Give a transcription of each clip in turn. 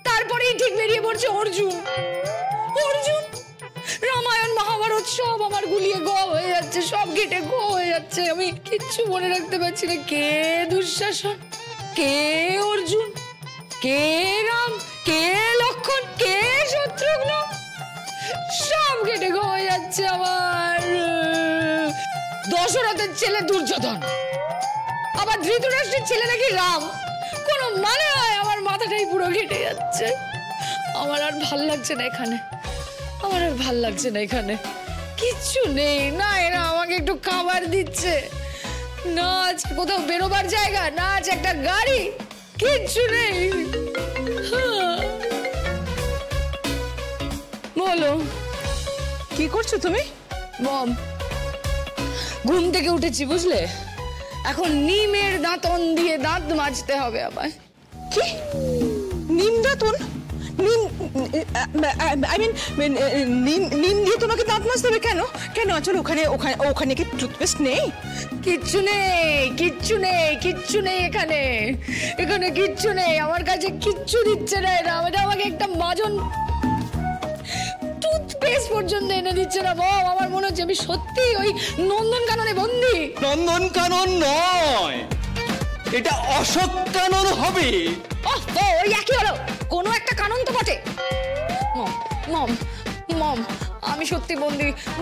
তারপরেই ঠিক বেরিয়ে পড়ছে অর্জুন। অর্জুন, রামায়ণ মহাভারত সব আমার গুলিয়ে গ হয়ে যাচ্ছে, সব ঘেটে গ হয়ে যাচ্ছে। আমি কিচ্ছু মনে রাখতে পারছি না। কে দুঃশাসন, কে অর্জুন, কে রাম, কে লক্ষণ, কে শত্রুঘ্ন, সব ঘেটে গ হয়ে যাচ্ছে আমার। দশরথের ছেলে দুর্যোধন, আবার ধৃতরাষ্ট্রের ছেলে নাকি রাম। কোনো মানে হয়? আমার মাথাটাই পুরো ঘেটে যাচ্ছে। আমার আর ভাল লাগছে না এখানে, আমার আর ভাল লাগছে না এখানে। কিচ্ছু নেই না, এরা আমাকে একটু খাবার দিচ্ছে না, আছে কোথাও বেরোবার জায়গা না, আছে একটা গাড়ি, কিচ্ছু নেই। বলো কি করছো তুমি? মম, ঘুম থেকে উঠেছি বুঝলে, এখন নিমের দাঁতন দিয়ে দাঁত মাজতে হবে আমায়। কি নিম দাঁতন? নিম, আই মিন নিম দিয়ে তোমাকে দাঁত মাজতে হবে? কেন কেন? চলো ওখানে ওখানে ওখানে কি টুথপেস্ট নেই? কিচ্ছু নেই, কিচ্ছু নেই, কিচ্ছু নেই এখানে, এখানে কিচ্ছু নেই। আমার কাছে কিচ্ছু দিচ্ছে না এরা। আমাকে একটা মাজন টুথপেস্ট পর্যন্ত এনে দিচ্ছে না। বাবা, আমার মনে হচ্ছে আমি সত্যি ওই নন্দনকাননে বন্দি। নন্দনকানন নয়, এটা অশোক কানন হবে। ওই একই হলো, কোনো একটা কানন তো বটে। মম মম মম, আমি সত্যি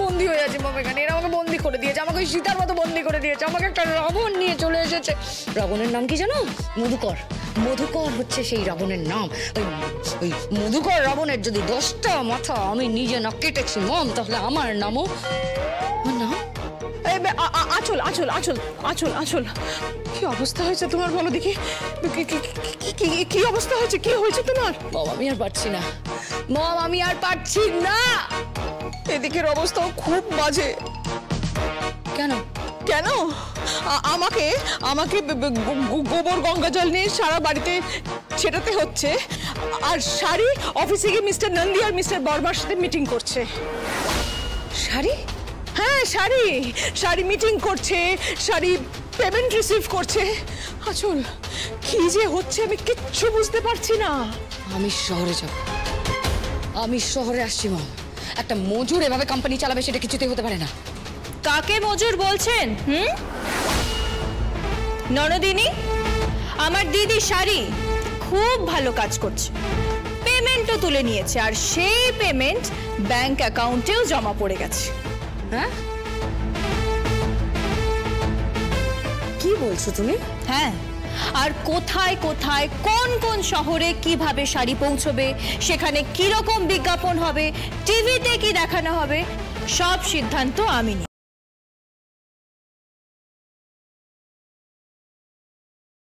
বন্দি হয়ে আছি মম এখানে। এরা আমাকে বন্দি করে দিয়েছে, আমাকে ওই সীতার মতো বন্দি করে দিয়েছে। আমাকে একটা রাবণ নিয়ে চলে এসেছে। রাবণের নাম কি জানো? মধুকর। মধুকর হচ্ছে সেই রাবণের নাম। ওই মধুকর রাবণের যদি 10টা মাথা আমি নিজে না কেটেছি মম, তাহলে আমার নামও নাম আঁচল আঁচল আঁচল আঁচল আঁচল। কি অবস্থা হয়েছে তোমার বলো দেখি? কি অবস্থা হয়েছে? কি হয়েছে তোমার? মম, আমি আর পারছি না মম, আমি আর পারছি না। এদিকের অবস্থাও খুব বাজে। কেন কেন? আমাকে আমাকে গোবর গঙ্গা জল নিয়ে সারা বাড়িতে ছেটাতে হচ্ছে, আর শাড়ি অফিসে গিয়ে মিস্টার নন্দী আর মিস্টার বর্মার সাথে মিটিং করছে। শাড়ি? হ্যাঁ, শাড়ি মিটিং করছে, শাড়ি পেমেন্ট রিসিভ করছে। আচল, কি যে হচ্ছে আমি কিচ্ছু বুঝতে পারছি না। আমি শহরে যাব, আমি শহরে আসছি মম। একটা মজুর এভাবে কোম্পানি চালাবে সেটা কিছুতেই হতে পারে না। কাকে মজুর বলছেন? ননদিনী, আমার দিদি শাড়ি খুব ভালো কাজ করছে, পেমেন্টও তুলে নিয়েছে, আর সেই পেমেন্ট ব্যাংক অ্যাকাউন্টেও জমা পড়ে গেছে। হ্যাঁ, কি বলছো তুমি? হ্যাঁ, আর কোথায় কোথায় কোন কোন শহরে কিভাবে শাড়ি পৌঁছবে, সেখানে কিরকম বিজ্ঞাপন হবে, টিভিতে কি দেখানো হবে, সব সিদ্ধান্ত আমি নিই।